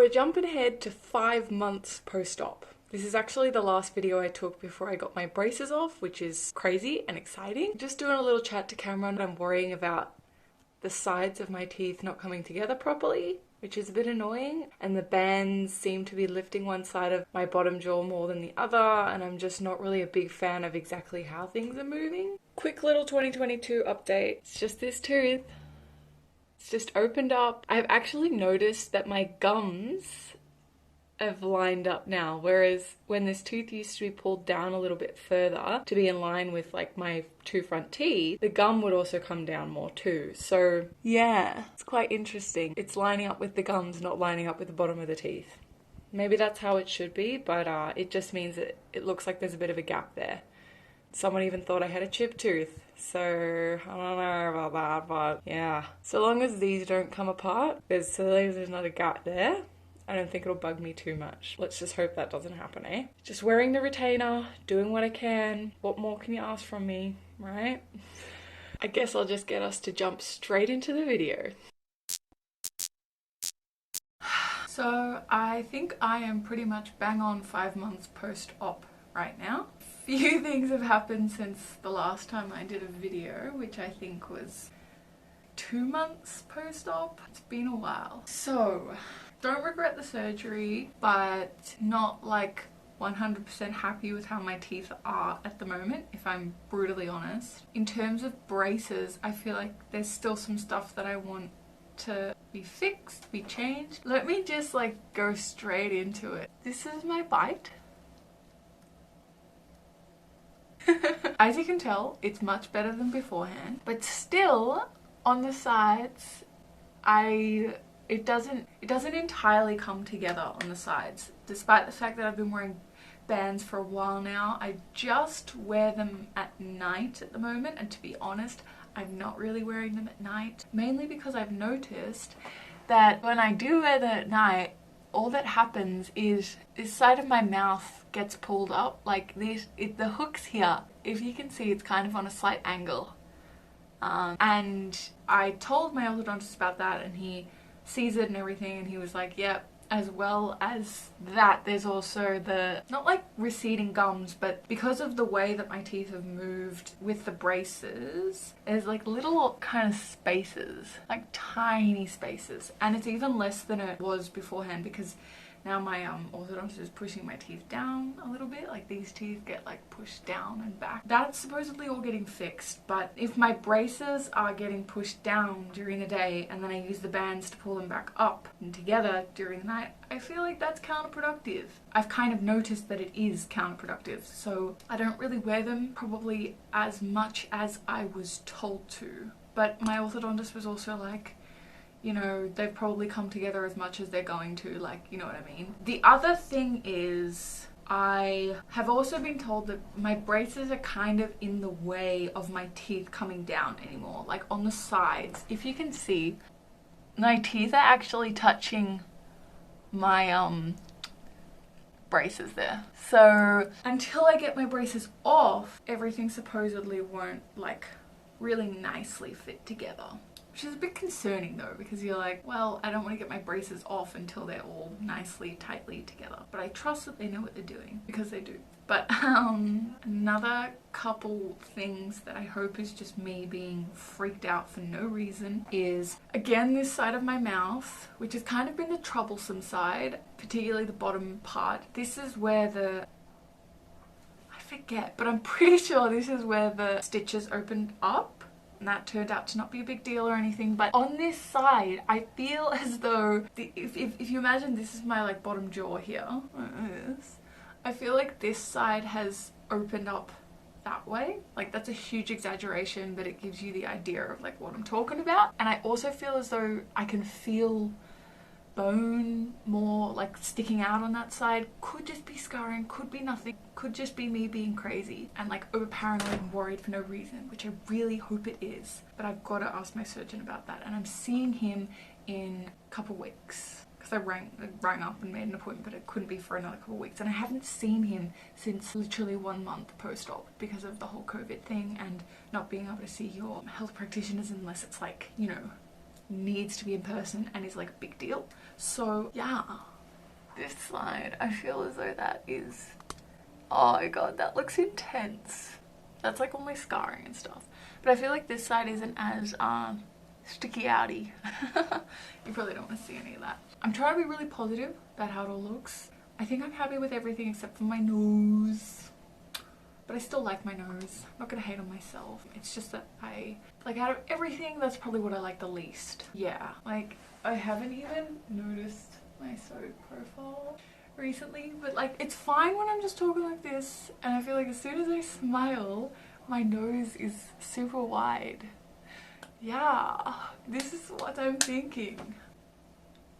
we're jumping ahead to 5 months post-op. This is actually the last video I took before I got my braces off, which is crazy and exciting. Just doing a little chat to camera, and I'm worrying about the sides of my teeth not coming together properly, which is a bit annoying. And the bands seem to be lifting one side of my bottom jaw more than the other, and I'm just not really a big fan of exactly how things are moving. Quick little 2022 update. It's just this tooth. It's just opened up. I've actually noticed that my gums have lined up now, whereas when this tooth used to be pulled down a little bit further to be in line with like my two front teeth, the gum would also come down more too. So yeah, it's quite interesting. It's lining up with the gums, not lining up with the bottom of the teeth. Maybe that's how it should be, but it just means that it looks like there's a bit of a gap there. Someone even thought I had a chipped tooth, so I don't know about that, but yeah. So long as these don't come apart, there's not a gap there, I don't think it'll bug me too much. Let's just hope that doesn't happen, eh? Just wearing the retainer, doing what I can. What more can you ask from me, right? I guess I'll just get us to jump straight into the video. So I think I am pretty much bang on 5 months post-op right now. Few things have happened since the last time I did a video, which I think was 2 months post-op. It's been a while. So, don't regret the surgery, but not like 100% happy with how my teeth are at the moment, if I'm brutally honest. In terms of braces, I feel like there's still some stuff that I want to be fixed, be changed. Let me just like go straight into it. This is my bite. As you can tell, it's much better than beforehand, but still on the sides, it doesn't entirely come together on the sides. Despite the fact that I've been wearing bands for a while now, I just wear them at night at the moment, and to be honest, I'm not really wearing them at night, mainly because I've noticed that when I do wear them at night, all that happens is this side of my mouth gets pulled up, like the hooks here, if you can see, it's kind of on a slight angle. And I told my orthodontist about that, and he sees it and everything, and he was like, yep. As well as that, there's also the, not like receding gums, but because of the way that my teeth have moved with the braces, there's like little kind of spaces, like tiny spaces. And it's even less than it was beforehand, because now my orthodontist is pushing my teeth down a little bit, like these teeth get like pushed down and back. That's supposedly all getting fixed, but if my braces are getting pushed down during the day and then I use the bands to pull them back up and together during the night, I feel like that's counterproductive. I've kind of noticed that it is counterproductive, so I don't really wear them probably as much as I was told to. But my orthodontist was also like, you know, they've probably come together as much as they're going to, like, you know what I mean? The other thing is, I have also been told that my braces are kind of in the way of my teeth coming down anymore, like on the sides. If you can see, my teeth are actually touching my braces there. So until I get my braces off, everything supposedly won't like really nicely fit together. Which is a bit concerning though, because you're like, well, I don't want to get my braces off until they're all nicely, tightly together. But I trust that they know what they're doing, because they do. But another couple things that I hope is just me being freaked out for no reason is, again, this side of my mouth, which has kind of been the troublesome side, particularly the bottom part. This is where I forget, but I'm pretty sure this is where the stitches opened up. And that turned out to not be a big deal or anything, but on this side I feel as though if you imagine this is my like bottom jaw here, I feel like this side has opened up that way. Like, that's a huge exaggeration, but it gives you the idea of like what I'm talking about. And I also feel as though I can feel bone more like sticking out on that side. Could just be scarring, could be nothing, could just be me being crazy and like over paranoid and worried for no reason, which I really hope it is. But I've got to ask my surgeon about that, and I'm seeing him in a couple weeks, because I rang up and made an appointment, but it couldn't be for another couple weeks, and I haven't seen him since literally 1 month post-op because of the whole COVID thing and not being able to see your health practitioners unless it's like, you know, needs to be in person and is like a big deal. So yeah, this side, I feel as though that is, oh my god, that looks intense. That's like all my scarring and stuff. But I feel like this side isn't as sticky outy. You probably don't want to see any of that. I'm trying to be really positive about how it all looks. I think I'm happy with everything except for my nose. But I still like my nose. I'm not gonna hate on myself. It's just that like out of everything, that's probably what I like the least. Yeah, like I haven't even noticed my sewed profile recently, but like it's fine when I'm just talking like this, and I feel like as soon as I smile, my nose is super wide. Yeah, this is what I'm thinking.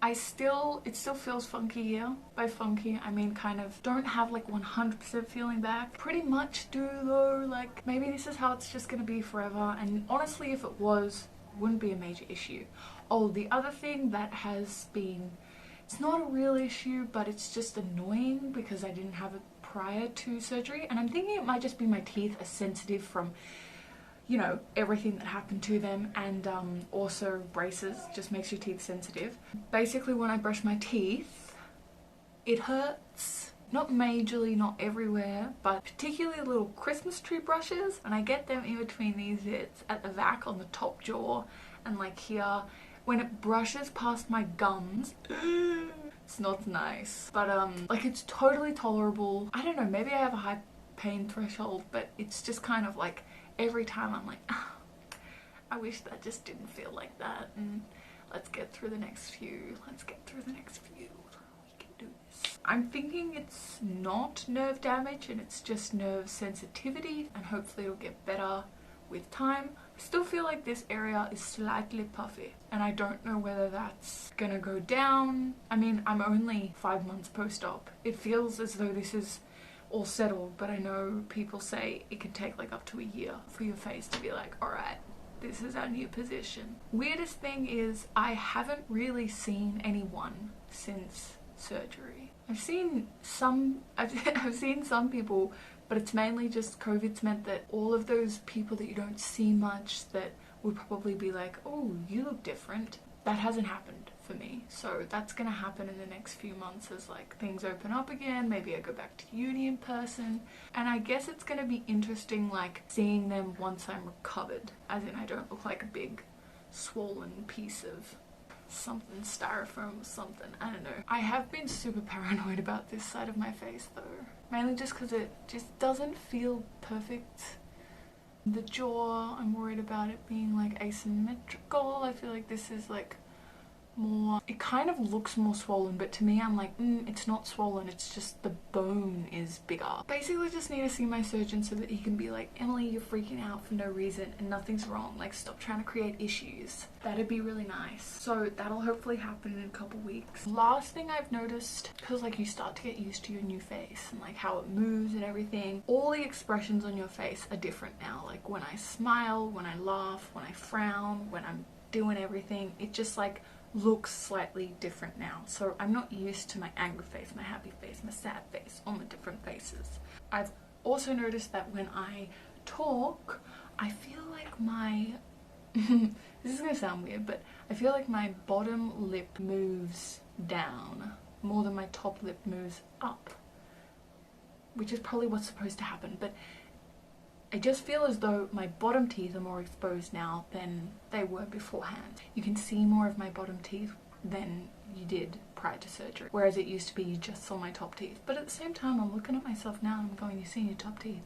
It still feels funky here. By funky, I mean kind of don't have like 100% feeling back. Pretty much do though, like maybe this is how it's just gonna be forever, and honestly if it was, wouldn't be a major issue. Oh, the other thing that has been, it's not a real issue, but it's just annoying because I didn't have it prior to surgery, and I'm thinking it might just be my teeth are sensitive from, you know, everything that happened to them, and also braces just makes your teeth sensitive. Basically when I brush my teeth, it hurts. Not majorly, not everywhere, but particularly little Christmas tree brushes, and I get them in between these bits at the back on the top jaw and like here. When it brushes past my gums, it's not nice. But like it's totally tolerable. I don't know, maybe I have a high pain threshold, but it's just kind of like every time I'm like, oh, I wish that just didn't feel like that, and let's get through the next few. Let's get through the next few. We can do this. I'm thinking it's not nerve damage and it's just nerve sensitivity, and hopefully it'll get better with time. I still feel like this area is slightly puffy, and I don't know whether that's gonna go down. I mean, I'm only 5 months post-op. It feels as though this is all settled, but I know people say it can take like up to a year for your face to be like, alright, this is our new position. Weirdest thing is I haven't really seen anyone since surgery. I've seen some people, but it's mainly just COVID's meant that all of those people that you don't see much that would probably be like, oh, you look different, that hasn't happened for me. So that's gonna happen in the next few months as like things open up again. Maybe I go back to uni in person, and I guess it's gonna be interesting like seeing them once I'm recovered, as in I don't look like a big swollen piece of something, styrofoam or something, I don't know. I have been super paranoid about this side of my face though, mainly just because it just doesn't feel perfect. The jaw, I'm worried about it being like asymmetrical. I feel like this is like more, it kind of looks more swollen, but to me I'm like, it's not swollen, it's just the bone is bigger. Basically just need to see my surgeon so that he can be like, Emily, you're freaking out for no reason and nothing's wrong, like stop trying to create issues. That'd be really nice. So that'll hopefully happen in a couple weeks. Last thing I've noticed, because like you start to get used to your new face and like how it moves and everything, all the expressions on your face are different now. Like when I smile, when I laugh, when I frown, when I'm doing everything, it just like looks slightly different now. So I'm not used to my angry face, my happy face, my sad face, all the different faces. I've also noticed that when I talk, I feel like my this is gonna sound weird, but I feel like my bottom lip moves down more than my top lip moves up, which is probably what's supposed to happen, but I just feel as though my bottom teeth are more exposed now than they were beforehand. You can see more of my bottom teeth than you did prior to surgery, whereas it used to be you just saw my top teeth. But at the same time, I'm looking at myself now and I'm going, you see your top teeth.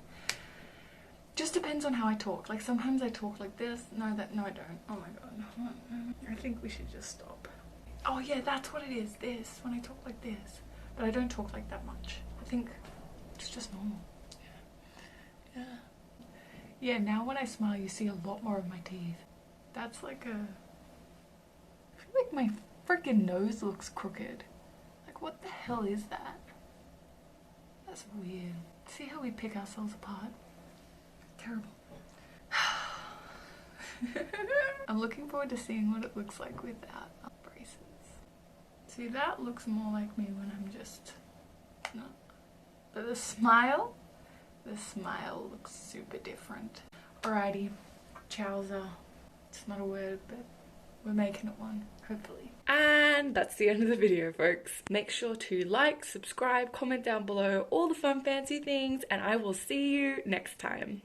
Just depends on how I talk. Like sometimes I talk like this. No, I don't. Oh my god. I think we should just stop. Oh yeah, that's what it is, this, when I talk like this. But I don't talk like that much. I think it's just normal. Yeah. Yeah, now when I smile you see a lot more of my teeth. That's like a... I feel like my freaking nose looks crooked. Like what the hell is that? That's weird. See how we pick ourselves apart? Terrible. I'm looking forward to seeing what it looks like without braces. See, that looks more like me when I'm just not. But the smile looks super different. Alrighty, chowza. It's not a word, but We're making it one, hopefully. And that's the end of the video, folks. Make sure to like, subscribe, comment down below, all the fun fancy things, and I will see you next time.